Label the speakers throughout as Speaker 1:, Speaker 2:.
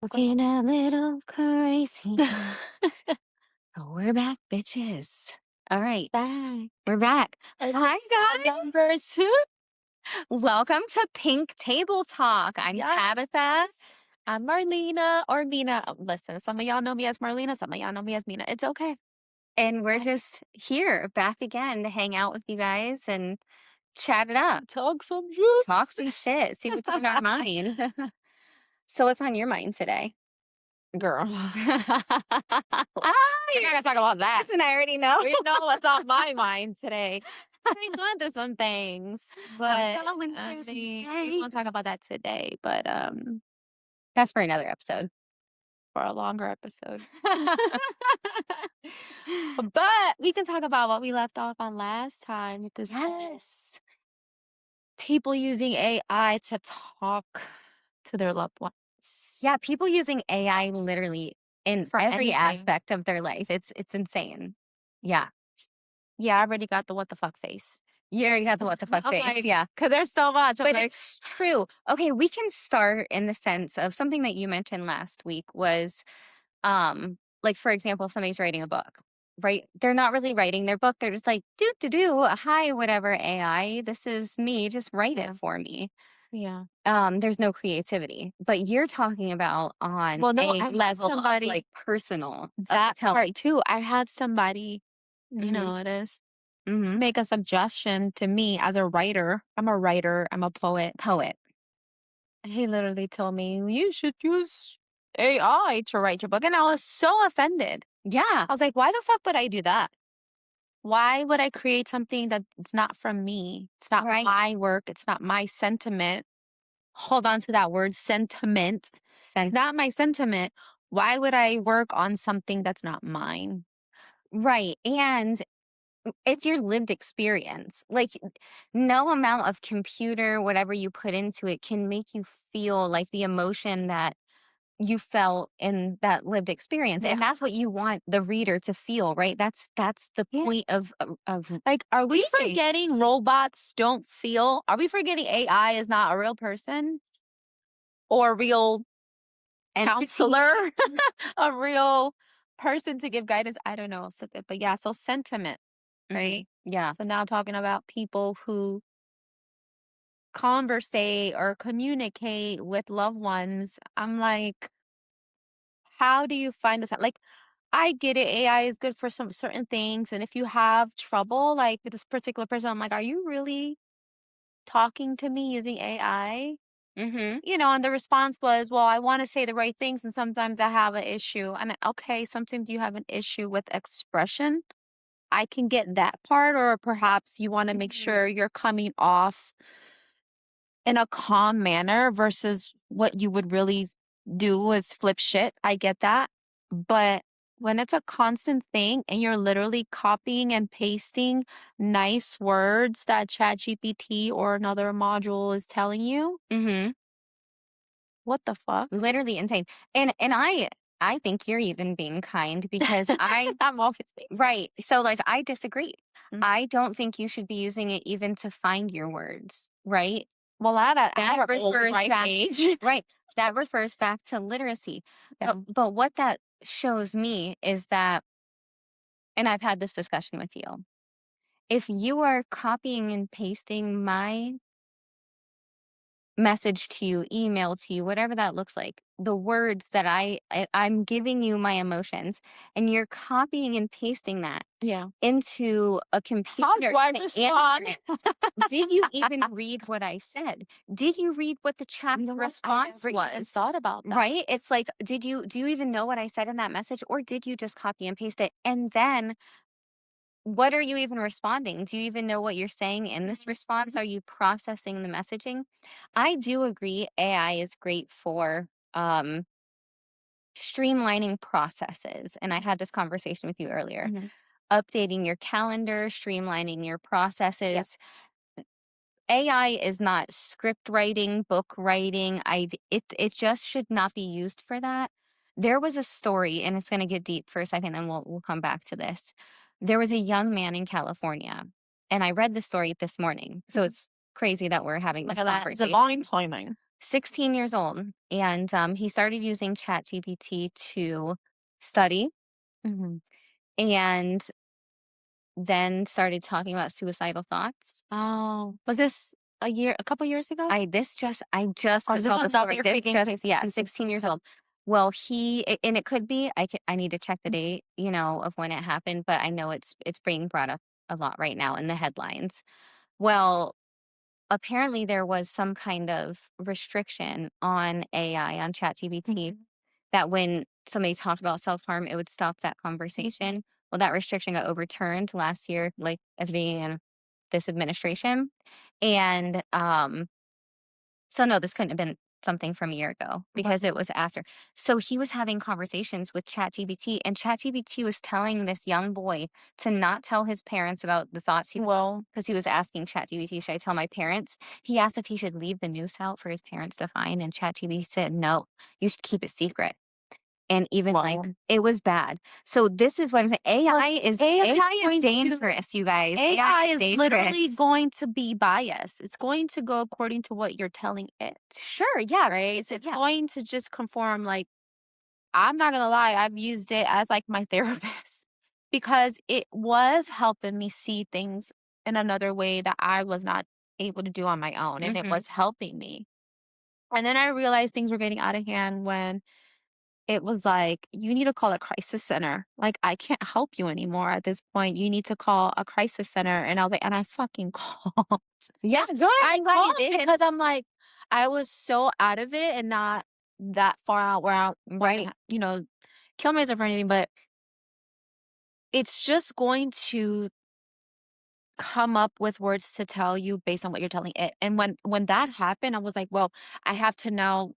Speaker 1: Looking a little crazy. Oh, we're back, bitches. All right,
Speaker 2: Back.
Speaker 1: we're back. Hi,
Speaker 2: Episode
Speaker 1: guys.
Speaker 2: number 2.
Speaker 1: Welcome to Pink Table Talk. I'm
Speaker 2: Yes.
Speaker 1: Tabitha.
Speaker 2: I'm Marlena or Mina. Listen, some of y'all know me as Marlena, some of y'all know me as Mina. It's okay.
Speaker 1: And we're just here back again to hang out with you guys and chat it up.
Speaker 2: Talk some shit.
Speaker 1: Talk some shit. See what's on our mind. So, what's on your mind today?
Speaker 2: Girl.
Speaker 1: Ah,
Speaker 2: We're not gonna talk about that.
Speaker 1: listen, I already know.
Speaker 2: We know what's on my mind today. I'm going through some things, but
Speaker 1: going through some
Speaker 2: we
Speaker 1: things.
Speaker 2: won't talk about that today, but
Speaker 1: That's for another episode.
Speaker 2: for a longer episode. But we can talk about what we left off on last time with this
Speaker 1: Yes.
Speaker 2: people using AI to talk to their loved ones.
Speaker 1: Yeah, people using AI literally in
Speaker 2: For
Speaker 1: every
Speaker 2: anything.
Speaker 1: aspect of their life. It's insane. Yeah.
Speaker 2: Yeah, I already got the what the fuck face.
Speaker 1: You already got the what the fuck
Speaker 2: I'm
Speaker 1: face.
Speaker 2: like,
Speaker 1: Yeah.
Speaker 2: because there's so much. I'm
Speaker 1: But
Speaker 2: like,
Speaker 1: it's true. Okay, we can start in the sense of something that you mentioned last week was like for example, if somebody's writing a book, right? They're not really writing their book. They're just like, do, hi, whatever AI, this is me, just write
Speaker 2: yeah,
Speaker 1: it for me.
Speaker 2: yeah.
Speaker 1: There's no creativity. But you're talking about on
Speaker 2: Well, no,
Speaker 1: a
Speaker 2: I had
Speaker 1: level of
Speaker 2: somebody
Speaker 1: like personal
Speaker 2: that
Speaker 1: telling.
Speaker 2: part too. I had somebody, you know, it is
Speaker 1: Mm-hmm.
Speaker 2: make a suggestion to me as a writer. I'm a writer. I'm a poet.
Speaker 1: Poet.
Speaker 2: He literally told me you should use AI to write your book, and I was so offended.
Speaker 1: Yeah.
Speaker 2: I was like, why the fuck would I do that? Why would I create something that's not from me? It's not
Speaker 1: Right.
Speaker 2: my work. It's not my sentiment. Hold on to that word, sentiment. It's not my sentiment. Why would I work on something that's not mine?
Speaker 1: Right. And it's your lived experience. Like no amount of computer, whatever you put into it can make you feel like the emotion that you felt in that lived experience. And
Speaker 2: Yeah.
Speaker 1: that's what you want the reader to feel, right? That's the
Speaker 2: Yeah.
Speaker 1: point of
Speaker 2: Like, are we
Speaker 1: reading.
Speaker 2: forgetting robots don't feel? Are we forgetting AI is not a real person or a real counselor, a real person to give guidance? I don't know. But yeah, so sentiment, right?
Speaker 1: Yeah.
Speaker 2: So now talking about people who conversate or communicate with loved ones, I'm like, how do you find this out? Like, I get it. AI is good for some certain things. And if you have trouble, like with this particular person, I'm like, are you really talking to me using AI?
Speaker 1: Mm-hmm.
Speaker 2: You know, and the response was, well, I want to say the right things. And sometimes I have an issue. And okay, sometimes you have an issue with expression. I can get that part. Or perhaps you want to make sure you're coming off in a calm manner versus what you would really do is flip shit. I get that. But when it's a constant thing and you're literally copying and pasting nice words that ChatGPT or another module is telling you,
Speaker 1: Mm-hmm.
Speaker 2: what the fuck?
Speaker 1: Literally insane. And I think you're even being kind because
Speaker 2: I'm always being
Speaker 1: right. So like I disagree.
Speaker 2: Mm.
Speaker 1: I don't think you should be using it even to find your words, right?
Speaker 2: Well,
Speaker 1: That
Speaker 2: I
Speaker 1: refers
Speaker 2: right
Speaker 1: back
Speaker 2: page.
Speaker 1: right. That refers back to literacy.
Speaker 2: Yeah.
Speaker 1: But what that shows me is that, and I've had this discussion with you. If you are copying and pasting my message to you, email to you, whatever that looks like, the words that I'm giving you my emotions, and you're copying and pasting that
Speaker 2: Yeah.
Speaker 1: into a
Speaker 2: How
Speaker 1: computer
Speaker 2: do I
Speaker 1: to
Speaker 2: respond?
Speaker 1: answer it. Did you even read what I said? Did you read what the chat
Speaker 2: You know what? I
Speaker 1: response
Speaker 2: never even
Speaker 1: was?
Speaker 2: thought about that.
Speaker 1: Right? It's like, do you even know what I said in that message, or did you just copy and paste it? And then what are you even responding? Do you even know what you're saying in this response? Are you processing the messaging? I do agree AI is great for streamlining processes. And I had this conversation with you earlier.
Speaker 2: Mhm.
Speaker 1: Updating your calendar, streamlining your processes. AI is not script writing, book writing. It just should not be used for that. There was a story, and it's going to get deep for a second, and we'll come back to this. There was a young man in California, and I read the story this morning, so
Speaker 2: Mhm.
Speaker 1: it's crazy that we're having
Speaker 2: Look
Speaker 1: this
Speaker 2: at that.
Speaker 1: conversation.
Speaker 2: Divine timing.
Speaker 1: 16 years old, and, he started using ChatGPT to study
Speaker 2: Mhm.
Speaker 1: and then started talking about suicidal thoughts.
Speaker 2: Oh, was this a couple years ago?
Speaker 1: I just
Speaker 2: Or is this
Speaker 1: saw the
Speaker 2: another
Speaker 1: story. This
Speaker 2: freaking
Speaker 1: just
Speaker 2: case?
Speaker 1: yeah,
Speaker 2: Okay,
Speaker 1: 16 years
Speaker 2: okay.
Speaker 1: old. Well, and it could be, I need to check the
Speaker 2: Mm,
Speaker 1: date, of when it happened, but I know it's being brought up a lot right now in the headlines. Well, apparently there was some kind of restriction on AI, on ChatGPT,
Speaker 2: mhm.
Speaker 1: that when somebody talked about self-harm, it would stop that conversation. Well, that restriction got overturned last year, like, at the beginning of this administration, and, so no, this couldn't have been something from a year ago
Speaker 2: Right.
Speaker 1: because it was after. So he was having conversations with ChatGPT, and ChatGPT was telling this young boy to not tell his parents about the thoughts
Speaker 2: Well,
Speaker 1: because he was asking ChatGPT, "Should I tell my parents?" He asked if he should leave the news out for his parents to find, and ChatGPT said, "No, you should keep it secret." And even, like,
Speaker 2: well,
Speaker 1: it was bad. So this is what I'm saying.
Speaker 2: well, AI is
Speaker 1: AI is
Speaker 2: going to
Speaker 1: dangerous, you guys. AI
Speaker 2: AI
Speaker 1: is
Speaker 2: is literally
Speaker 1: dangerous.
Speaker 2: going to be biased. It's going to go according to what you're telling it,
Speaker 1: Sure, yeah.
Speaker 2: right? It's
Speaker 1: Yeah.
Speaker 2: going to just conform. Like, I'm not gonna lie, I've used it as like my therapist because it was helping me see things in another way that I was not able to do on my own, and it
Speaker 1: Mhm.
Speaker 2: was helping me. And then I realized things were getting out of hand when it was like, "You need to call a crisis center. Like, I can't help you anymore at this point. You need to call a crisis center." And I was like, and I fucking called.
Speaker 1: Yeah, good.
Speaker 2: I
Speaker 1: I'm glad
Speaker 2: called
Speaker 1: you did.
Speaker 2: because I'm like, I was so out of it and not that far out where I want
Speaker 1: Right.
Speaker 2: to, kill myself or anything, but it's just going to come up with words to tell you based on what you're telling it. And when that happened, I was like, well, I have to now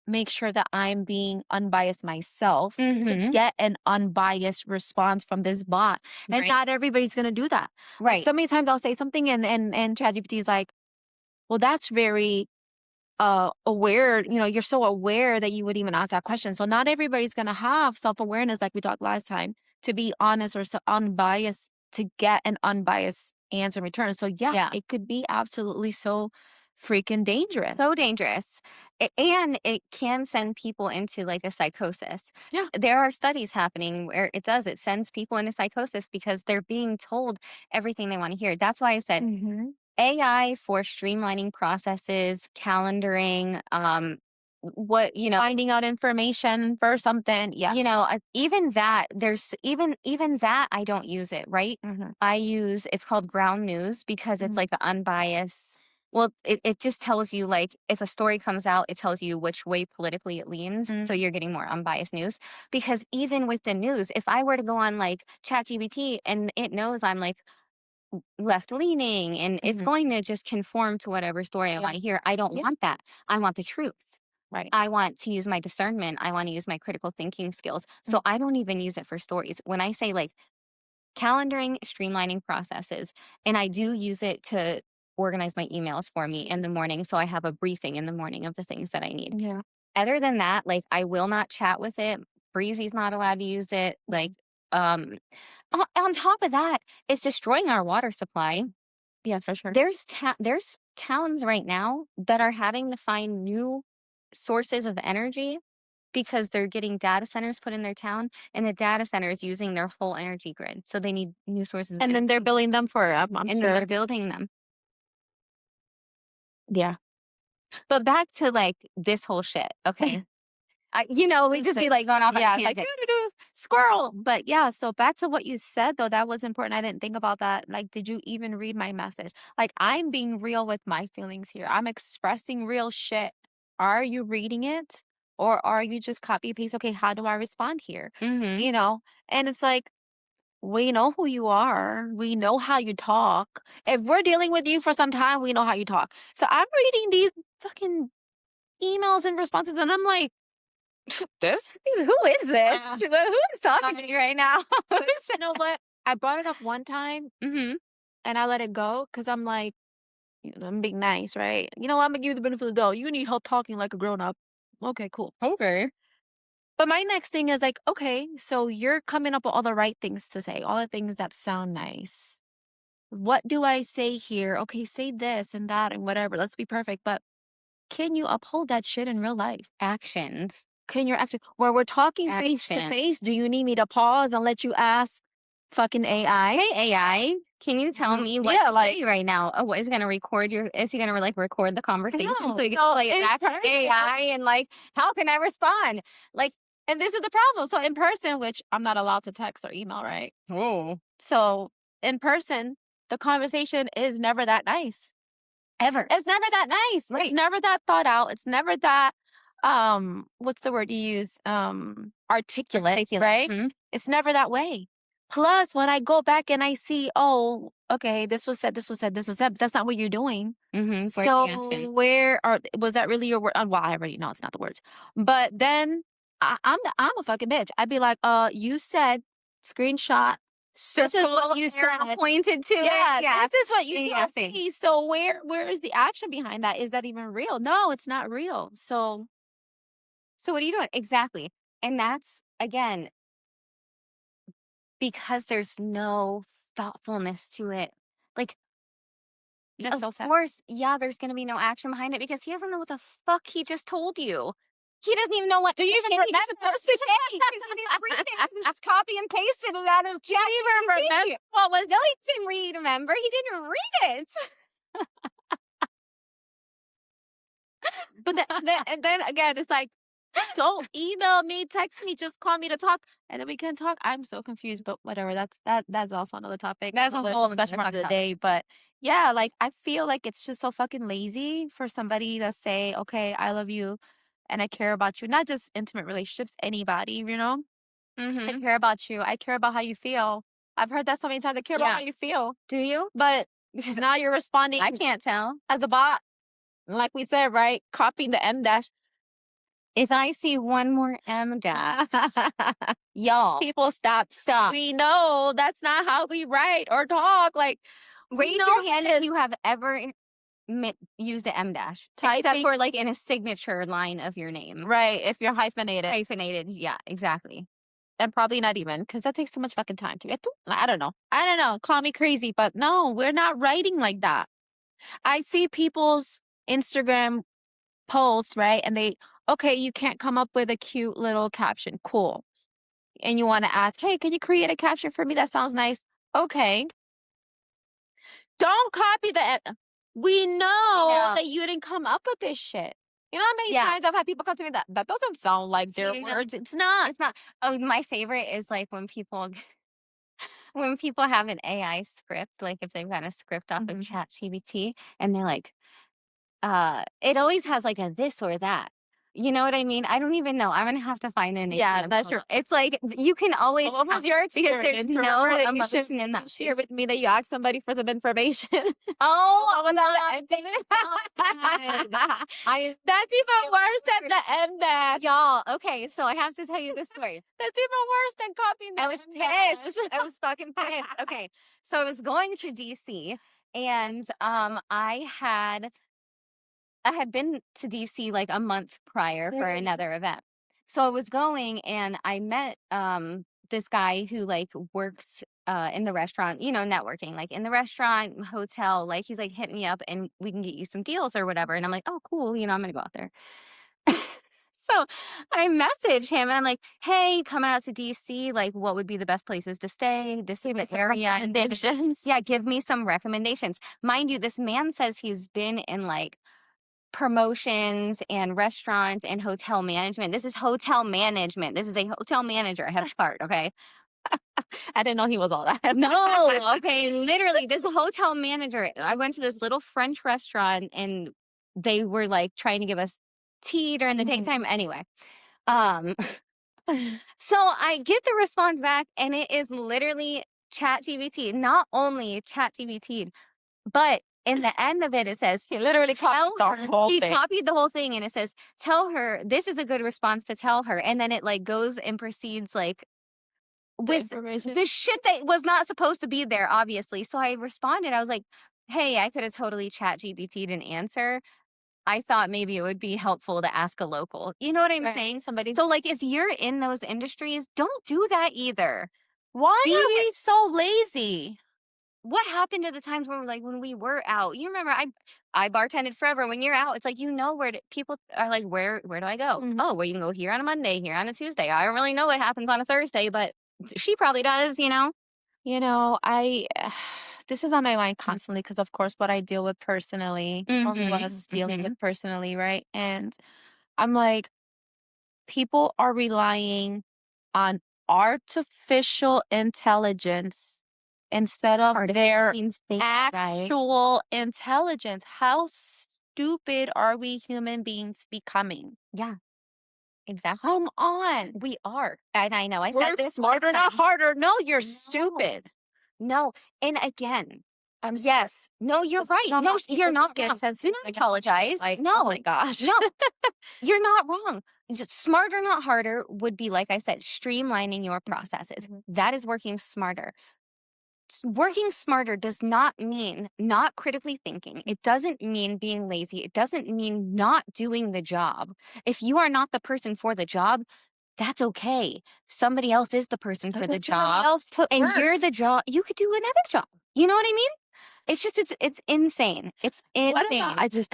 Speaker 2: make sure that I'm being unbiased myself to
Speaker 1: Mhm.
Speaker 2: get an unbiased response from this bot. And
Speaker 1: Right.
Speaker 2: not everybody's gonna do that. Like,
Speaker 1: Right.
Speaker 2: so many times I'll say something and ChatGPT is like, well, that's very aware, you're so aware that you would even ask that question. So not everybody's going to have self-awareness like we talked last time to be honest or so unbiased to get an unbiased answer in return. So yeah,
Speaker 1: Yeah.
Speaker 2: it could be absolutely so freaking dangerous.
Speaker 1: So dangerous. And it can send people into like a psychosis.
Speaker 2: Yeah.
Speaker 1: There are studies happening where it does, it sends people into psychosis because they're being told everything they want to hear. That's why I said
Speaker 2: Hmm.
Speaker 1: AI for streamlining processes, calendaring, what,
Speaker 2: Finding out information for something. Yeah.
Speaker 1: even that, there's even that I don't use it, right?
Speaker 2: Hmm.
Speaker 1: It's called ground news because it's
Speaker 2: Hmm.
Speaker 1: like an unbiased. Well, it just tells you, like, if a story comes out, it tells you which way politically it leans, so
Speaker 2: Hmm.
Speaker 1: you're getting more unbiased news. Because even with the news, if I were to go on like ChatGPT and it knows I'm like left leaning and it's
Speaker 2: Hmm.
Speaker 1: going to just conform to whatever story I
Speaker 2: Yeah.
Speaker 1: want to hear, I don't
Speaker 2: Yeah.
Speaker 1: want that. I want the truth.
Speaker 2: Right.
Speaker 1: I want to use my discernment. I want to use my critical thinking skills. So I don't even use it for stories. When I say like calendaring, streamlining processes, and I do use it to organize my emails for me in the morning. So I have a briefing in the morning of the things that I need.
Speaker 2: Yeah.
Speaker 1: Other than that, like, I will not chat with it. Breezy's not allowed to use it. Like, um, on top of that, it's destroying our water supply.
Speaker 2: Yeah, for sure.
Speaker 1: There's towns right now that are having to find new sources of energy because they're getting data centers put in their town, and the data center is using their whole energy grid, so they need new sources of
Speaker 2: And then they're
Speaker 1: energy,
Speaker 2: billing them for it, I'm
Speaker 1: and then they're
Speaker 2: sure.
Speaker 1: building them.
Speaker 2: Yeah.
Speaker 1: But back to, like, this whole shit, okay? We just
Speaker 2: Listen,
Speaker 1: be, like, going off on a
Speaker 2: yeah, it's like,
Speaker 1: tangent.
Speaker 2: "Doo-doo-doo, squirrel." But yeah, so back to what you said though, that was important. I didn't think about that. Like, did you even read my message? Like, I'm being real with my feelings here. I'm expressing real shit. Are you reading it? Or are you just copy paste? Okay, how do I respond here?
Speaker 1: Mhm.
Speaker 2: You know? And it's like, we know who you are. We know how you talk. If we're dealing with you for some time, we know how you talk. So I'm reading these fucking emails and responses, and I'm like, this?
Speaker 1: Who is this?
Speaker 2: Uh,
Speaker 1: Who is talking to
Speaker 2: I
Speaker 1: me right now?
Speaker 2: but you know what? I brought it up one time
Speaker 1: Mhm.
Speaker 2: and I let it go because I'm like, I'm being nice, right? I'm gonna give you the benefit of the doubt. You need help talking like a grown up. Okay, cool.
Speaker 1: Okay.
Speaker 2: But my next thing is like, okay, so you're coming up with all the right things to say, all the things that sound nice. What do I say here? Okay, say this and that and whatever. Let's be perfect. But can you uphold that shit in real life?
Speaker 1: Actions.
Speaker 2: Can you actually, where we're talking face to face,
Speaker 1: Actions.
Speaker 2: do you need me to pause and let you ask fucking AI?
Speaker 1: Hey AI, can you tell me what
Speaker 2: Yeah,
Speaker 1: to
Speaker 2: like,
Speaker 1: say right now? Oh, what is he gonna record your is he gonna like record the conversation
Speaker 2: no.
Speaker 1: so you can
Speaker 2: So
Speaker 1: play it
Speaker 2: in
Speaker 1: back to
Speaker 2: person,
Speaker 1: AI and like how can I respond? Like,
Speaker 2: and this is the problem. So in person, which I'm not allowed to text or email, right?
Speaker 1: oh,
Speaker 2: So in person, the conversation is never that nice.
Speaker 1: ever.
Speaker 2: It's never that nice. It's
Speaker 1: Right.
Speaker 2: never that thought out. It's never that what's the word you use? Articulate,
Speaker 1: Articulate.
Speaker 2: right?
Speaker 1: Mhm.
Speaker 2: It's never that way. Plus, when I go back and I see, oh, okay, this was said, this was said, this was said, but that's not what you're doing.
Speaker 1: Mhm. Where's the action?
Speaker 2: So where are was that really your word? Well, I already know it's not the words. But then I'm a fucking bitch. I'd be like, you said screenshot. This is
Speaker 1: Circle
Speaker 2: what you
Speaker 1: arrow
Speaker 2: said.
Speaker 1: pointed to
Speaker 2: Yeah,
Speaker 1: it. Yeah.
Speaker 2: this is what you
Speaker 1: Yeah.
Speaker 2: told
Speaker 1: Same.
Speaker 2: me. So where is the action behind that? Is that even real? No, it's not real. So
Speaker 1: So what are you doing? Exactly. And that's again because there's no thoughtfulness to it. Like,
Speaker 2: it's
Speaker 1: of
Speaker 2: so sad.
Speaker 1: course, yeah, there's gonna be no action behind it because he doesn't know what the fuck he just told you. He doesn't even know what
Speaker 2: Do you even
Speaker 1: action he's
Speaker 2: remember?
Speaker 1: supposed to take because he didn't read it 'cause it's copy and pasted it out of
Speaker 2: Do you even remember
Speaker 1: ChatGPT.
Speaker 2: what was
Speaker 1: No, he didn't read. Remember, he didn't read it.
Speaker 2: but and then again it's like don't email me, text me, just call me to talk and then we can talk. I'm so confused, but whatever. That's also another topic.
Speaker 1: That's a
Speaker 2: Another
Speaker 1: whole
Speaker 2: discussion
Speaker 1: nother
Speaker 2: for the
Speaker 1: topic.
Speaker 2: day. But yeah, like I feel like it's just so fucking lazy for somebody to say, okay, I love you and I care about you. Not just intimate relationships, anybody, you know? I
Speaker 1: Mm-hmm.
Speaker 2: care about you. I care about how you feel. I've heard that so many times. I care about
Speaker 1: Yeah.
Speaker 2: how you feel.
Speaker 1: Do you?
Speaker 2: But
Speaker 1: Because
Speaker 2: now you're responding
Speaker 1: I can't tell.
Speaker 2: as a bot. Like we said, right? Copying the M dash.
Speaker 1: If I see one more M dot, y'all,
Speaker 2: People stop.
Speaker 1: stop.
Speaker 2: We know that's not how we write or talk. Like we
Speaker 1: Raise
Speaker 2: know
Speaker 1: your hand if
Speaker 2: this.
Speaker 1: you have ever used a M dash, except
Speaker 2: Typing
Speaker 1: for like in a signature line of your name.
Speaker 2: right if you're hyphenated.
Speaker 1: Hyphenated. Yeah, exactly.
Speaker 2: And probably not even because that takes so much fucking time to get through. I don't know. I don't know. Call me crazy, but no, we're not writing like that. I see people's Instagram posts, right? And they, okay, you can't come up with a cute little caption. Cool. And you want to ask, hey, can you create a caption for me? That sounds nice. Okay. Don't copy the. We know
Speaker 1: No.
Speaker 2: that you didn't come up with this shit. You know how many
Speaker 1: Yeah.
Speaker 2: times I've had people come to me that doesn't sound like their
Speaker 1: You know,
Speaker 2: words. It's not.
Speaker 1: it's not. Oh, my favorite is like when people when people have an AI script, like if they've got a script off of
Speaker 2: Mhm.
Speaker 1: ChatGPT and they're like, it always has like a this or that. You know what I mean? I don't even know. I'm gonna have to find an
Speaker 2: Yeah, that's
Speaker 1: example.
Speaker 2: your.
Speaker 1: It's like you can always
Speaker 2: What
Speaker 1: tell
Speaker 2: was your
Speaker 1: because there's
Speaker 2: experience? Remember
Speaker 1: no
Speaker 2: that you should
Speaker 1: emotion in that
Speaker 2: share
Speaker 1: face.
Speaker 2: with me that you asked somebody for some information.
Speaker 1: Oh
Speaker 2: What was that?
Speaker 1: my
Speaker 2: The ending?
Speaker 1: god! I
Speaker 2: That's even worse than the M dash.
Speaker 1: y'all. Okay, so I have to tell you this story.
Speaker 2: That's even worse than copying the
Speaker 1: I was
Speaker 2: M dash.
Speaker 1: pissed. I was fucking pissed. Okay, so I was going to DC, and I had been to DC like a month prior for another event. So I was going and I met this guy who like works in the restaurant, networking, like in the restaurant, hotel, like he's like hit me up and we can get you some deals or whatever. And I'm like, "Oh, cool, I'm going to go out there." So I message him and I'm like, "Hey, coming out to DC, like what would be the best places to stay? This
Speaker 2: Give me
Speaker 1: is the
Speaker 2: some
Speaker 1: area."
Speaker 2: recommendations.
Speaker 1: Yeah, give me some recommendations. Mind you, this man says he's been in like promotions and restaurants and hotel management. This is hotel management. This is a hotel manager. I have a chart, okay?
Speaker 2: I didn't know he was all that.
Speaker 1: No, okay, literally, this hotel manager. I went to this little French restaurant and they were like trying to give us tea during the
Speaker 2: Mhm.
Speaker 1: daytime. Anyway, um, so I get the response back and it is literally ChatGPT. Not only ChatGPT, but in the end of it, it says,
Speaker 2: He literally
Speaker 1: tell
Speaker 2: copied the
Speaker 1: her,
Speaker 2: whole
Speaker 1: he
Speaker 2: thing.
Speaker 1: copied the whole thing and it says, tell her this is a good response to tell her. And then it like goes and proceeds like
Speaker 2: The
Speaker 1: with
Speaker 2: information.
Speaker 1: the shit that was not supposed to be there, obviously. So I responded, I was like, hey, I could have totally chat GPT'd an answer. I thought maybe it would be helpful to ask a local. You know what I'm
Speaker 2: Right.
Speaker 1: saying?
Speaker 2: Somebody.
Speaker 1: So like if you're in those industries, don't do that either.
Speaker 2: Why
Speaker 1: Be
Speaker 2: are we so lazy?
Speaker 1: what happened to the times where, like, when we were out? You remember I bartended forever. When you're out, it's like, you know, where to people are like, "Where do I go?"
Speaker 2: Mhm.
Speaker 1: "Oh, well, you can go here on a Monday, here on a Tuesday." I don't really know what happens on a Thursday, but she probably does, you know?
Speaker 2: You know, this is on my mind constantly because, of course, what I deal with personally or
Speaker 1: Mhm,
Speaker 2: was dealing
Speaker 1: mhm.
Speaker 2: with personally, right? And I'm like, people are relying on artificial intelligence instead of
Speaker 1: Artificial
Speaker 2: their
Speaker 1: means fake, guys.
Speaker 2: actual intelligence. How stupid are we human beings becoming?
Speaker 1: Yeah, exactly.
Speaker 2: Come on.
Speaker 1: We are, and I know I said
Speaker 2: Work
Speaker 1: this
Speaker 2: smarter,
Speaker 1: last
Speaker 2: not
Speaker 1: time.
Speaker 2: harder. No, you're
Speaker 1: No.
Speaker 2: stupid.
Speaker 1: No, and again,
Speaker 2: I'm sorry.
Speaker 1: yes. No, you're
Speaker 2: Just,
Speaker 1: right. No, you're
Speaker 2: people
Speaker 1: not
Speaker 2: just get
Speaker 1: wrong. Do
Speaker 2: sensitive
Speaker 1: not
Speaker 2: again.
Speaker 1: apologize.
Speaker 2: Like, oh my
Speaker 1: No,
Speaker 2: gosh.
Speaker 1: no, you're not wrong. Just smarter, not harder would be, like I said, streamlining your
Speaker 2: Mhm,
Speaker 1: processes.
Speaker 2: mhm.
Speaker 1: That is working smarter. Working smarter does not mean not critically thinking. It doesn't mean being lazy. It doesn't mean not doing the job. If you are not the person for the job, that's okay. Somebody else is the person for the
Speaker 2: Let somebody
Speaker 1: job,
Speaker 2: else put
Speaker 1: and
Speaker 2: work.
Speaker 1: you're the job. You could do another job. You know what I mean? It's just it's insane. It's
Speaker 2: What about
Speaker 1: insane.
Speaker 2: I just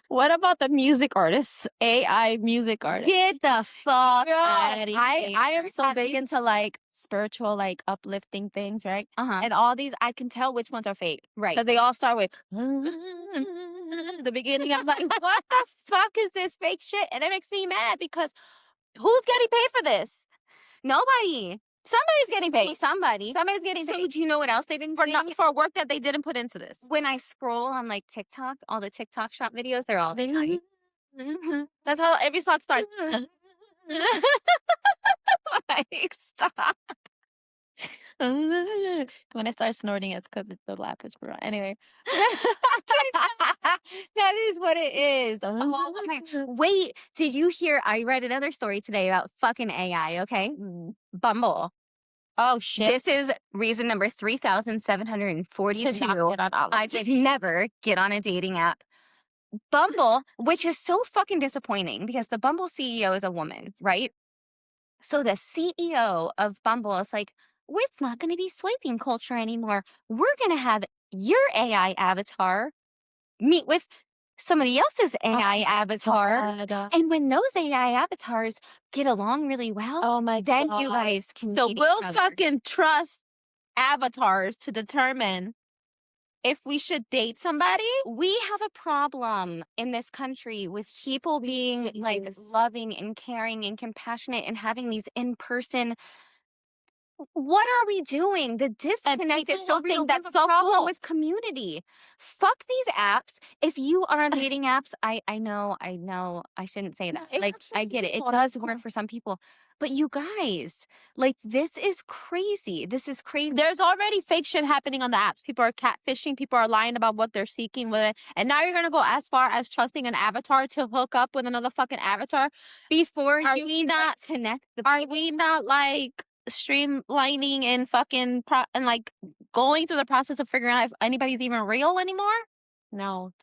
Speaker 2: what about the music artists? AI music artists.
Speaker 1: Get the fuck
Speaker 2: Yo,
Speaker 1: out of
Speaker 2: I am
Speaker 1: here.
Speaker 2: so
Speaker 1: Have
Speaker 2: big
Speaker 1: you
Speaker 2: into like spiritual, like uplifting things, right?
Speaker 1: Uh-huh.
Speaker 2: And all these, I can tell which ones are fake
Speaker 1: Right.
Speaker 2: because they all start with the beginning. I'm like, what the fuck is this fake shit? And it makes me mad because who's getting paid for this?
Speaker 1: Nobody.
Speaker 2: Somebody's getting
Speaker 1: So
Speaker 2: paid.
Speaker 1: somebody.
Speaker 2: Somebody's getting
Speaker 1: So
Speaker 2: paid
Speaker 1: do you know what else they've been
Speaker 2: for
Speaker 1: doing?
Speaker 2: for work that they didn't put into this.
Speaker 1: When I scroll on like TikTok, all the TikTok shop videos, they're all AI.
Speaker 2: That's how every song starts. Like, stop. When I start snorting, it's because the laugh is for anyway.
Speaker 1: That is what it is. Oh my. Wait, did you hear? I read another story today about fucking AI, okay? Bumble.
Speaker 2: Oh shit!
Speaker 1: This is reason number
Speaker 2: To
Speaker 1: 3,742.
Speaker 2: not get on
Speaker 1: I
Speaker 2: olives.
Speaker 1: would never get on a dating app. Bumble, which is so fucking disappointing because the Bumble CEO is a woman, right? So the CEO of Bumble is like, "Well, it's not going to be swiping culture anymore. We're going to have your AI avatar meet with somebody else's
Speaker 2: Oh
Speaker 1: AI avatar.
Speaker 2: God.
Speaker 1: And when those AI avatars get along really well,
Speaker 2: Oh my
Speaker 1: then you
Speaker 2: god.
Speaker 1: guys can
Speaker 2: So
Speaker 1: meet each
Speaker 2: we'll
Speaker 1: other."
Speaker 2: fucking trust avatars to determine if we should date somebody.
Speaker 1: We have a problem in this country with people being like
Speaker 2: Jesus.
Speaker 1: loving and caring and compassionate and having these in person. What are we doing? The
Speaker 2: And
Speaker 1: disconnect is
Speaker 2: people
Speaker 1: so
Speaker 2: will
Speaker 1: real.
Speaker 2: think
Speaker 1: We have
Speaker 2: that's
Speaker 1: a
Speaker 2: so
Speaker 1: problem
Speaker 2: cool.
Speaker 1: with community. Fuck these apps. If you are on dating apps, I know, I shouldn't say
Speaker 2: No,
Speaker 1: that.
Speaker 2: it
Speaker 1: Like,
Speaker 2: works for
Speaker 1: I get it. It
Speaker 2: people.
Speaker 1: does work for some people. But you guys, like, this is crazy. This is crazy.
Speaker 2: There's already fake shit happening on the apps. People are catfishing. People are lying about what they're seeking with it. And now you're gonna go as far as trusting an avatar to hook up with another fucking avatar.
Speaker 1: Before
Speaker 2: Are
Speaker 1: you
Speaker 2: we not?
Speaker 1: connect the
Speaker 2: Are we not like streamlining and fucking and like going through the process of figuring out if anybody's even real anymore? No,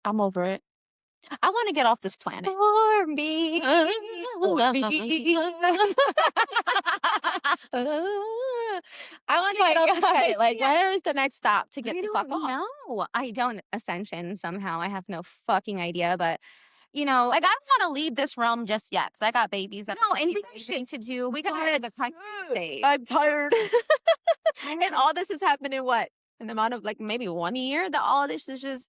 Speaker 2: I'm over it. I want to get off this planet.
Speaker 1: for me. For me.
Speaker 2: I want to
Speaker 1: My
Speaker 2: get off this
Speaker 1: God, I
Speaker 2: planet. Like,
Speaker 1: can't.
Speaker 2: where is the next stop to get
Speaker 1: I
Speaker 2: the fuck
Speaker 1: don't
Speaker 2: off?
Speaker 1: know. I don't ascension somehow. I have no fucking idea, but you know,
Speaker 2: Like, I don't want to leave this realm just yet because I got babies that
Speaker 1: no,
Speaker 2: are
Speaker 1: and
Speaker 2: fucking
Speaker 1: we got
Speaker 2: raising.
Speaker 1: shit to do. We got the country to save.
Speaker 2: I'm tired.
Speaker 1: Tired
Speaker 2: And
Speaker 1: of
Speaker 2: all this has happened in what? An amount of like maybe 1 year that all of this is just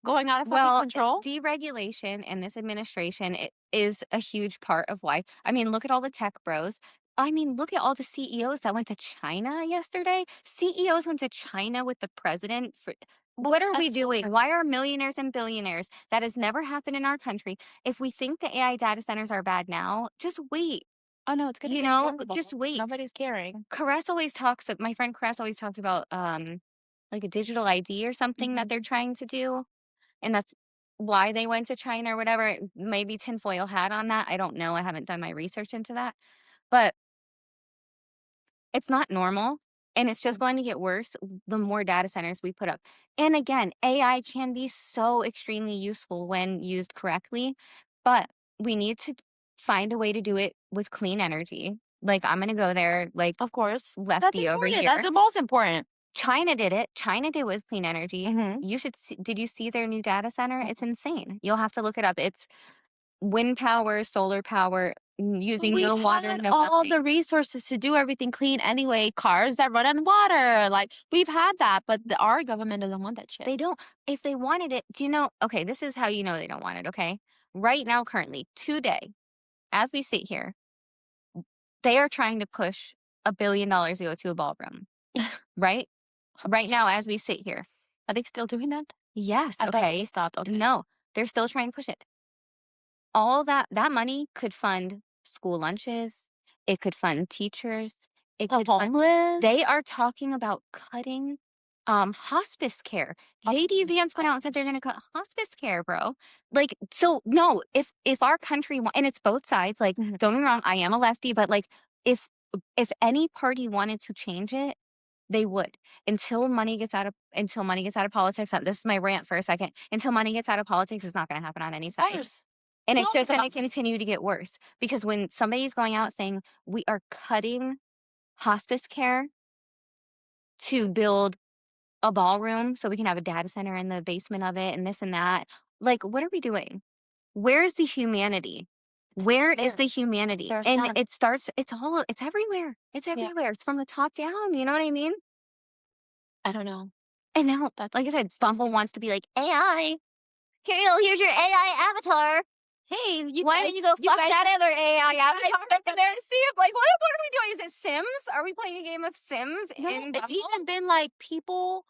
Speaker 2: going out of fucking
Speaker 1: Well,
Speaker 2: control?
Speaker 1: deregulation and this administration is a huge part of why. I mean, look at all the tech bros. I mean, look at all the CEOs that went to China yesterday. CEOs went to China with the president for what are we doing? Why are millionaires and billionaires? That has never happened in our country. If we think the AI data centers are bad now, just wait.
Speaker 2: Oh no, it's gonna
Speaker 1: You
Speaker 2: get
Speaker 1: know, just
Speaker 2: terrible.
Speaker 1: wait.
Speaker 2: Nobody's caring.
Speaker 1: Caress always talks. My friend Caress always talks about like a digital ID or something that
Speaker 2: Mhm.
Speaker 1: they're trying to do, and that's why they went to China or whatever. Maybe tinfoil hat on that. I don't know. I haven't done my research into that. But it's not normal. And it's just going to get worse the more data centers we put up. And again, AI can be so extremely useful when used correctly, but we need to find a way to do it with clean energy. Like, I'm gonna go there, like,
Speaker 2: Of course. That's
Speaker 1: lefty over
Speaker 2: important. That's
Speaker 1: here.
Speaker 2: the most important.
Speaker 1: China did it. China did with clean energy.
Speaker 2: Mhm.
Speaker 1: You should see, did you see their new data center? It's
Speaker 2: Mm-mm.
Speaker 1: insane. You'll have to look it up. It's wind power, solar power,
Speaker 2: But
Speaker 1: using no
Speaker 2: we've
Speaker 1: water,
Speaker 2: had
Speaker 1: no
Speaker 2: all
Speaker 1: nothing.
Speaker 2: the resources to do everything clean anyway. Cars that run on water, like we've had that, but our government doesn't want that shit.
Speaker 1: They don't, if they wanted it, do you know? Okay, this is how you know they don't want it, okay? Right now, currently, today, as we sit here, they are trying to push $1 billion to go to a ballroom, right? Right now, as we sit here.
Speaker 2: Are they still doing that?
Speaker 1: Yes,
Speaker 2: I thought they
Speaker 1: okay.
Speaker 2: stopped. Okay.
Speaker 1: No, they're still trying to push it. All that money could fund school lunches, it could fund teachers, it
Speaker 2: The
Speaker 1: could fund,
Speaker 2: homeless?
Speaker 1: they are talking about cutting, hospice care.
Speaker 2: Oh
Speaker 1: JD
Speaker 2: my
Speaker 1: Vance went out
Speaker 2: God.
Speaker 1: and said they're gonna cut hospice care, bro. Like, so, no, if our country wa and it's both sides, like,
Speaker 2: Mhm.
Speaker 1: don't get me wrong, I am a lefty, but, like, if if any party wanted to change it, they would. Until money gets out of politics, this is my rant for a second, until money gets out of politics, it's not gonna happen on any
Speaker 2: Of
Speaker 1: side.
Speaker 2: course.
Speaker 1: And
Speaker 2: No,
Speaker 1: it's just
Speaker 2: it's
Speaker 1: gonna
Speaker 2: not.
Speaker 1: continue to get worse because when somebody's going out saying, "We are cutting hospice care to build a ballroom so we can have a data center in the basement of it and this and that," like, what are we doing? Where's the humanity?
Speaker 2: It's
Speaker 1: Where
Speaker 2: not
Speaker 1: is
Speaker 2: there.
Speaker 1: the humanity?
Speaker 2: There's
Speaker 1: And
Speaker 2: none.
Speaker 1: it's everywhere. It's
Speaker 2: Yeah.
Speaker 1: everywhere. It's from the top down, you know what I mean?
Speaker 2: I don't know.
Speaker 1: And now,
Speaker 2: That's
Speaker 1: like I said,
Speaker 2: disgusting.
Speaker 1: Bumble wants to be like, "AI. Here's your AI avatar.
Speaker 2: Hey,
Speaker 1: Why don't you go
Speaker 2: you
Speaker 1: fuck
Speaker 2: guys,
Speaker 1: that other AI
Speaker 2: guys
Speaker 1: avatar over there and see if, like, what are we doing? Is it Sims? Are we playing a game of Sims
Speaker 2: no,
Speaker 1: in
Speaker 2: it's
Speaker 1: Bumble?"
Speaker 2: even been like people.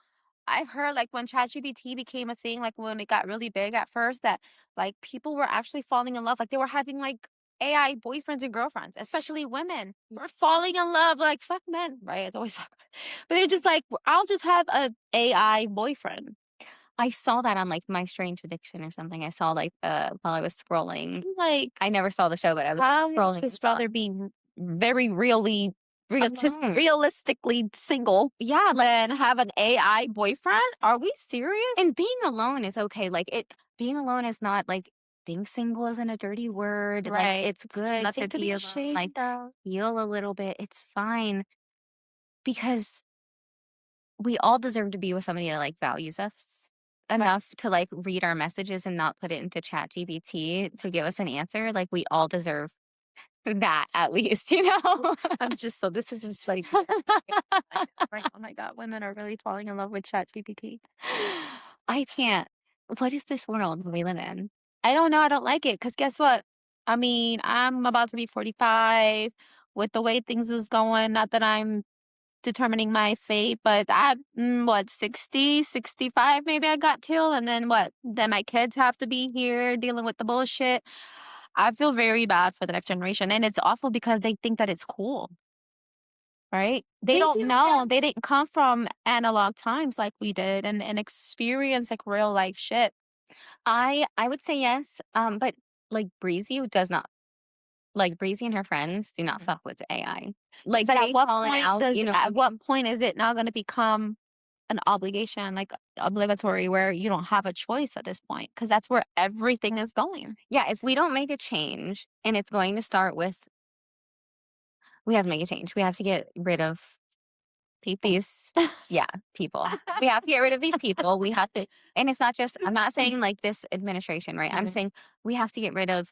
Speaker 2: I heard like when ChatGPT became a thing, like when it got really big at first, that like people were actually falling in love. Like they were having like AI boyfriends and girlfriends, especially women were falling in love. Like fuck men, right? It's always fuck men. But they're just like, I'll just have a AI boyfriend.
Speaker 1: I saw that on, like, My Strange Addiction or something. I saw, like, while I was scrolling.
Speaker 2: I'm like,
Speaker 1: I never saw the show, but I was
Speaker 2: I would
Speaker 1: scrolling and
Speaker 2: just
Speaker 1: saw it.
Speaker 2: rather be very really
Speaker 1: Alone.
Speaker 2: realistically single
Speaker 1: Yeah, like,
Speaker 2: than have an AI boyfriend. Are we serious?
Speaker 1: and being alone is okay. Like, being alone is not, like, being single isn't a dirty word. Like,
Speaker 2: Right.
Speaker 1: it's
Speaker 2: It's
Speaker 1: good to
Speaker 2: nothing to
Speaker 1: be
Speaker 2: be
Speaker 1: alone, like,
Speaker 2: ashamed of.
Speaker 1: feel a little bit. It's fine because we all deserve to be with somebody that, like, values us
Speaker 2: Right.
Speaker 1: enough to, like, read our messages and not put it into ChatGPT to give us an answer. Like, we all deserve that at least, you know?
Speaker 2: I'm just so this is just like right. Oh my god, women are really falling in love with ChatGPT.
Speaker 1: I can't. What is this world we live in?
Speaker 2: I don't know, I don't like it because guess what? I mean, I'm about to be 45 with the way things is going. Not that I'm determining my fate, but I what 60, 65 maybe I got till and then what? Then my kids have to be here dealing with the bullshit. I feel very bad for the next generation and it's awful because they think that it's cool, right? They
Speaker 1: They
Speaker 2: don't
Speaker 1: do, yeah.
Speaker 2: know. They didn't come from analog times like we did and experience like real life shit.
Speaker 1: I would say yes, but, like, Breezy and her friends do not
Speaker 2: Mhm.
Speaker 1: fuck with AI. Like,
Speaker 2: But
Speaker 1: they call it out, you know what
Speaker 2: at
Speaker 1: I
Speaker 2: what
Speaker 1: mean?
Speaker 2: point is it now going to become an obligation, like obligatory, where you don't have a choice at this point? Because that's where everything is going.
Speaker 1: Yeah, if we don't make a change, and it's going to start with, we have to make a change. We have to get rid of
Speaker 2: People.
Speaker 1: these, yeah, people. We have to get rid of these people. We have to, and it's not just, I'm not saying, like, this administration, right? I'm
Speaker 2: Mhm,
Speaker 1: saying we have to get rid of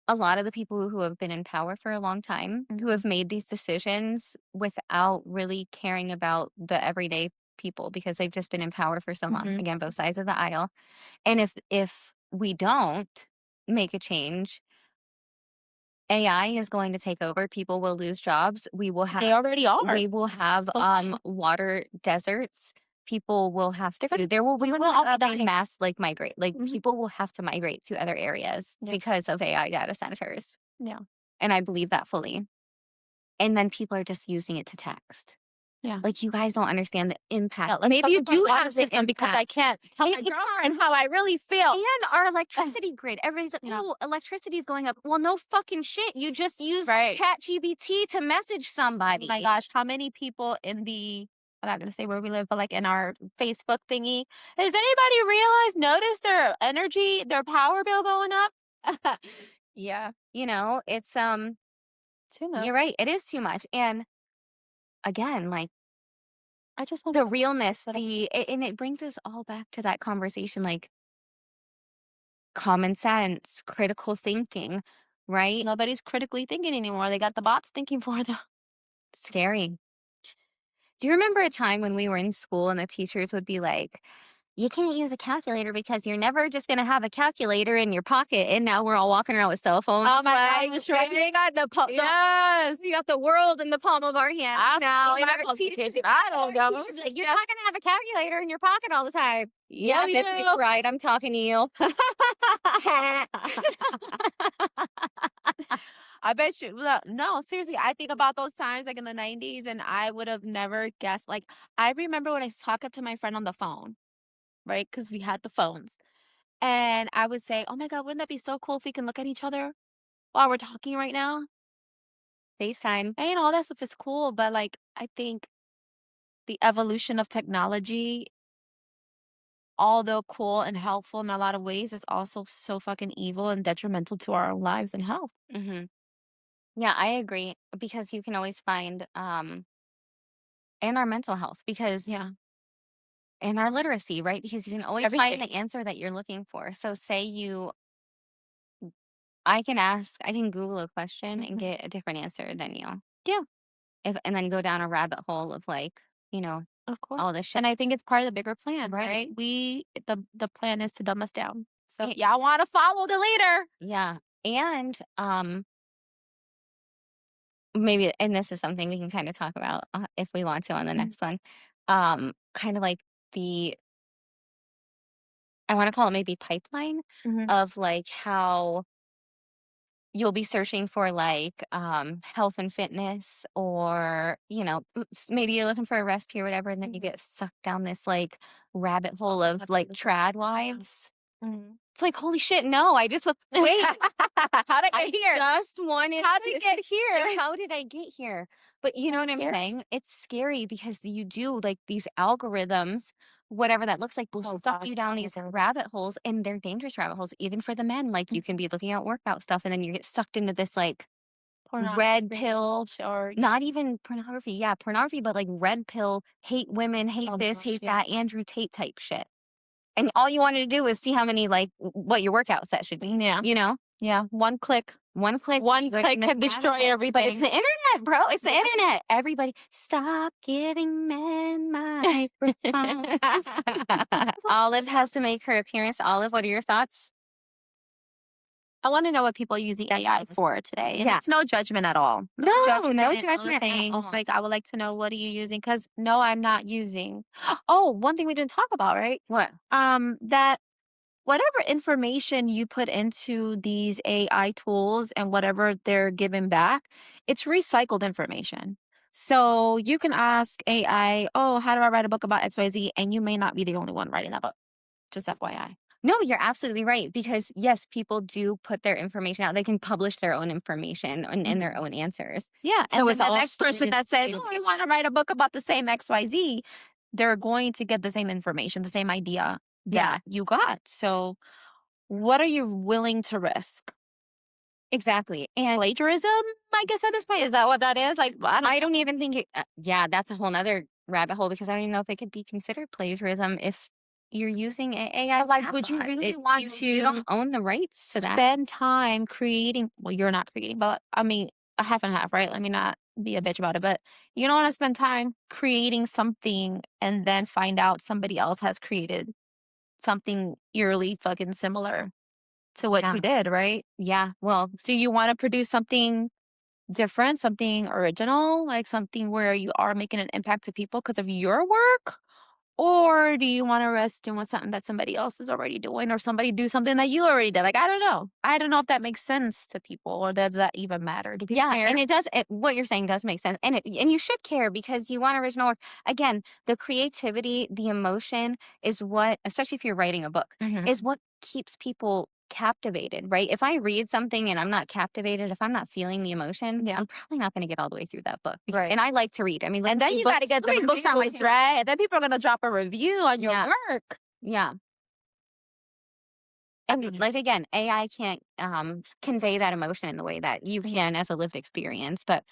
Speaker 1: a lot of the people who have been in power for a long time, who
Speaker 2: mhm,
Speaker 1: have made these decisions without really caring about the everyday people because they've just been in power for so long.
Speaker 2: mhm.
Speaker 1: Again, both sides of the aisle. And if we don't make a change, AI is going to take over. People will lose jobs.
Speaker 2: They already are.
Speaker 1: We will
Speaker 2: It's
Speaker 1: have
Speaker 2: so sad.
Speaker 1: water deserts. People will have
Speaker 2: They're gonna
Speaker 1: to, there will
Speaker 2: we
Speaker 1: we
Speaker 2: will
Speaker 1: will
Speaker 2: all be
Speaker 1: have a
Speaker 2: dying.
Speaker 1: mass, like, migrate. Like,
Speaker 2: Mhm.
Speaker 1: people will have to migrate to other areas
Speaker 2: Yeah,
Speaker 1: because of AI data centers.
Speaker 2: yeah,
Speaker 1: And I believe that fully. And then people are just using it to text.
Speaker 2: yeah.
Speaker 1: Like, you guys don't understand the
Speaker 2: Yeah,
Speaker 1: impact.
Speaker 2: let's
Speaker 1: Maybe
Speaker 2: talk
Speaker 1: you
Speaker 2: about
Speaker 1: do
Speaker 2: water
Speaker 1: have the
Speaker 2: system because I
Speaker 1: impact.
Speaker 2: can't tell my
Speaker 1: And
Speaker 2: girlfriend how I really feel.
Speaker 1: our electricity grid. Everybody's like,
Speaker 2: Yeah,
Speaker 1: "Oh, electricity is going up." Well, no fucking shit. You just used
Speaker 2: right.
Speaker 1: ChatGPT to message
Speaker 2: Oh my
Speaker 1: somebody.
Speaker 2: gosh, how many people in the I'm not gonna say where we live, but like in our Facebook thingy, has anybody notice their energy, their power bill going up? Yeah.
Speaker 1: You know, it's
Speaker 2: Too much.
Speaker 1: You're right. It is too much. And again, like
Speaker 2: I just want
Speaker 1: the realness,
Speaker 2: that
Speaker 1: and it brings us all back to that conversation, like common sense, critical thinking, right?
Speaker 2: nobody's critically thinking anymore. They got the bots thinking for them.
Speaker 1: Scary. Do you remember a time when we were in school and the teachers would be like, you can't use a calculator because you're never just going to have a calculator in your pocket. And now we're all walking around with cell phones.
Speaker 2: Oh my
Speaker 1: Like,
Speaker 2: gosh, right?
Speaker 1: we got
Speaker 2: Yes.
Speaker 1: we got the world in the palm of our hands
Speaker 2: I
Speaker 1: now.
Speaker 2: see
Speaker 1: And
Speaker 2: my
Speaker 1: our
Speaker 2: qualification. I don't know.
Speaker 1: teacher be like, you're not going to have a calculator in your pocket all the time.
Speaker 2: Yeah,
Speaker 1: Yeah,
Speaker 2: we
Speaker 1: Miss
Speaker 2: do.
Speaker 1: McBride, I'm talking to you.
Speaker 2: I bet you. Look, no, seriously, I think about those times like in the 90s, and I would have never guessed. Like, I remember when I was talking to my friend on the phone, right? Because we had the phones. And I would say, oh my God, wouldn't that be so cool if we can look at each other while we're talking right now?
Speaker 1: FaceTime.
Speaker 2: And all that stuff is cool. But like, I think the evolution of technology, although cool and helpful in a lot of ways, is also so fucking evil and detrimental to our lives and health.
Speaker 1: Hmm. Yeah, I agree because you can always find, and our mental health because
Speaker 2: Yeah.
Speaker 1: and our literacy, right? Because you can always find
Speaker 2: Everything.
Speaker 1: the answer that you're looking for. So say I can Google a question and
Speaker 2: Mhm.
Speaker 1: get a different answer than you.
Speaker 2: Yeah,
Speaker 1: And then go down a rabbit hole of like, you know,
Speaker 2: of course.
Speaker 1: all this shit.
Speaker 2: And I think it's part of the bigger plan,
Speaker 1: Right.
Speaker 2: right? The plan is to dumb us down. So
Speaker 1: Y-
Speaker 2: y'all want to follow the leader.
Speaker 1: Yeah. And maybe and this is something we can kind of talk about if we want to on the
Speaker 2: Mhm.
Speaker 1: next one. Kind of like the I want to call it maybe pipeline
Speaker 2: Mhm.
Speaker 1: of like how you'll be searching for like health and fitness or maybe you're looking for a recipe or whatever and then you
Speaker 2: Mhm.
Speaker 1: get sucked down this like rabbit
Speaker 2: Oh,
Speaker 1: hole of like
Speaker 2: absolutely.
Speaker 1: trad wives.
Speaker 2: Mhm.
Speaker 1: It's like holy shit, no, I just wait,
Speaker 2: How did I
Speaker 1: I
Speaker 2: get here?
Speaker 1: just wanted
Speaker 2: How did
Speaker 1: to
Speaker 2: it get here?
Speaker 1: how did I get here? But you know
Speaker 2: That's
Speaker 1: what I'm
Speaker 2: scary.
Speaker 1: saying? It's scary because you do like these algorithms, whatever that looks like, will
Speaker 2: Oh
Speaker 1: suck
Speaker 2: gosh.
Speaker 1: you down these rabbit holes and they're dangerous rabbit holes, even for the men. Like you can be looking at workout stuff and then you get sucked into this like red
Speaker 2: Pornography
Speaker 1: pill,
Speaker 2: or
Speaker 1: not even pornography. Yeah, pornography, but like red pill, hate women, hate
Speaker 2: oh
Speaker 1: this,
Speaker 2: gosh,
Speaker 1: hate
Speaker 2: yeah.
Speaker 1: that, Andrew Tate type shit. And all you wanted to do was see how many like what your workout set should be,
Speaker 2: Yeah.
Speaker 1: you know?
Speaker 2: Yeah. One click.
Speaker 1: One click,
Speaker 2: One
Speaker 1: you're in
Speaker 2: click
Speaker 1: this
Speaker 2: can
Speaker 1: rabbit
Speaker 2: destroy
Speaker 1: hole. But it's
Speaker 2: everything.
Speaker 1: the internet, bro. It's the internet. Everybody, stop giving men microphones. Olive has to make her appearance. Olive, what are your thoughts?
Speaker 2: I want to know what people are using AI for today. And
Speaker 1: Yeah.
Speaker 2: it's no judgment at all. No
Speaker 1: No,
Speaker 2: judgment
Speaker 1: no
Speaker 2: on the
Speaker 1: judgment at
Speaker 2: things.
Speaker 1: all.
Speaker 2: Like, I would like to know, what are you using? Because no, I'm not using. Oh, one thing we didn't talk about, right?
Speaker 1: What?
Speaker 2: That whatever information you put into these AI tools and whatever they're giving back, it's recycled information. So you can ask AI, oh, how do I write a book about XYZ? And you may not be the only one writing that book. Just FYI.
Speaker 1: No, you're absolutely right. Because yes, people do put their information out. They can publish their own information and their
Speaker 2: Mhm.
Speaker 1: own answers.
Speaker 2: Yeah,
Speaker 1: So
Speaker 2: and then
Speaker 1: it's
Speaker 2: the
Speaker 1: all
Speaker 2: next
Speaker 1: stored
Speaker 2: person
Speaker 1: in
Speaker 2: that
Speaker 1: the
Speaker 2: says, "Oh, I
Speaker 1: database.
Speaker 2: wanna write a book about the same XYZ," they're going to get the same information, the same idea
Speaker 1: Yeah,
Speaker 2: that you got. So, what are you willing to risk?
Speaker 1: exactly. And
Speaker 2: Plagiarism, I guess at this point, is that what that is? Like, I don't
Speaker 1: I don't even think yeah, that's a whole nother rabbit hole because I don't even know if it could be considered plagiarism if you're using AI
Speaker 2: but, like, would you
Speaker 1: chatbot.
Speaker 2: really want
Speaker 1: You don't
Speaker 2: to
Speaker 1: own the rights to that.
Speaker 2: spend time creating well, you're not creating, but I mean, a half and half, right? Let me not be a bitch about it, but you don't wanna spend time creating something and then find out somebody else has created something eerily fucking similar to what
Speaker 1: Yeah.
Speaker 2: you did, right?
Speaker 1: Yeah. Well,
Speaker 2: Do you want to produce something different, something original, like something where you are making an impact to people because of your work? Or do you want to rest doing something that somebody else is already doing or somebody do something that you already did? Like, I don't know. I don't know if that makes sense to people or does that even matter? Do people
Speaker 1: yeah,
Speaker 2: care?
Speaker 1: and it does what you're saying does make sense. And you should care because you want original work. Again, the creativity, the emotion is what, especially if you're writing a book,
Speaker 2: Hmm.
Speaker 1: is what keeps people captivated, right? If I read something and I'm not captivated, if I'm not feeling the emotion,
Speaker 2: Yeah.
Speaker 1: I'm probably not going to get all the way through that book.
Speaker 2: Right.
Speaker 1: And I like to read. I mean,
Speaker 2: And then you got to get
Speaker 1: look
Speaker 2: the
Speaker 1: how many books on my
Speaker 2: reviews, right? And then people are going to drop a review on your
Speaker 1: yeah,
Speaker 2: work.
Speaker 1: yeah. And like again, AI can't convey that emotion in the way that you
Speaker 2: Yeah.
Speaker 1: can as a lived experience, but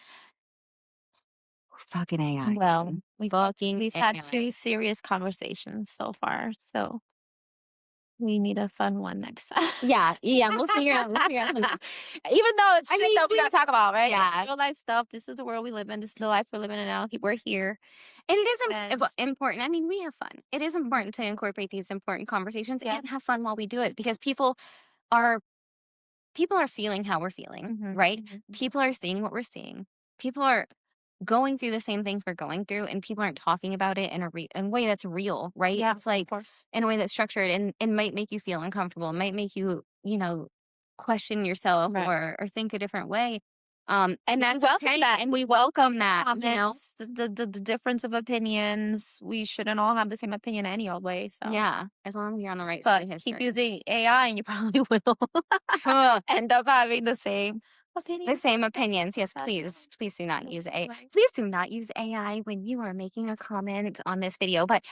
Speaker 1: fucking AI,
Speaker 2: Well,
Speaker 1: man. Fucking
Speaker 2: we've had
Speaker 1: AI.
Speaker 2: 2 serious conversations so far, so we need a fun one next time.
Speaker 1: Yeah, yeah, we'll figure out something.
Speaker 2: Even though it's
Speaker 1: I
Speaker 2: shit
Speaker 1: mean,
Speaker 2: that we gotta talk about, right? It's
Speaker 1: yeah,
Speaker 2: real life stuff. This is the world we live in. This is the life we're living in now. We're here.
Speaker 1: and it is
Speaker 2: And
Speaker 1: important. I mean, we have fun. It is
Speaker 2: Mhm.
Speaker 1: important to incorporate these important conversations
Speaker 2: Yeah.
Speaker 1: and have fun while we do it because are people are feeling how we're feeling,
Speaker 2: Mhm,
Speaker 1: right?
Speaker 2: mhm, mhm.
Speaker 1: People are seeing what we're seeing. People are going through the same things we're going through, and people aren't talking about it in in a way that's real, right?
Speaker 2: Yeah,
Speaker 1: It's
Speaker 2: of
Speaker 1: like
Speaker 2: course.
Speaker 1: in a way that's structured and might make you feel uncomfortable, might make you, question yourself
Speaker 2: Right.
Speaker 1: or think a different way. And
Speaker 2: We
Speaker 1: that's
Speaker 2: welcome
Speaker 1: okay.
Speaker 2: that.
Speaker 1: And we
Speaker 2: We welcome
Speaker 1: welcome
Speaker 2: the
Speaker 1: that.
Speaker 2: comments, the difference of opinions. We shouldn't all have the same opinion any old way, so
Speaker 1: Yeah, as long as you're on the right side
Speaker 2: but
Speaker 1: of
Speaker 2: keep
Speaker 1: history.
Speaker 2: using AI and you probably will end up having the same
Speaker 1: The
Speaker 2: opinion.
Speaker 1: same opinions. Yes,
Speaker 2: That's
Speaker 1: please. Please do not use A
Speaker 2: right.
Speaker 1: please do not use AI when you are making a comment on this video. But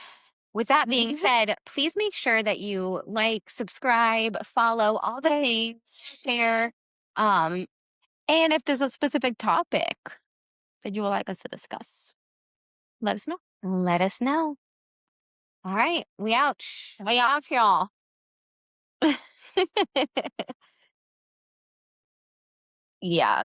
Speaker 1: with that being said, please make sure that you like, subscribe, follow all the things, share. Um,
Speaker 2: And if there's a specific topic that you would like us to discuss, let us know.
Speaker 1: let us know. All right, we out.
Speaker 2: We out, y'all. Yeah.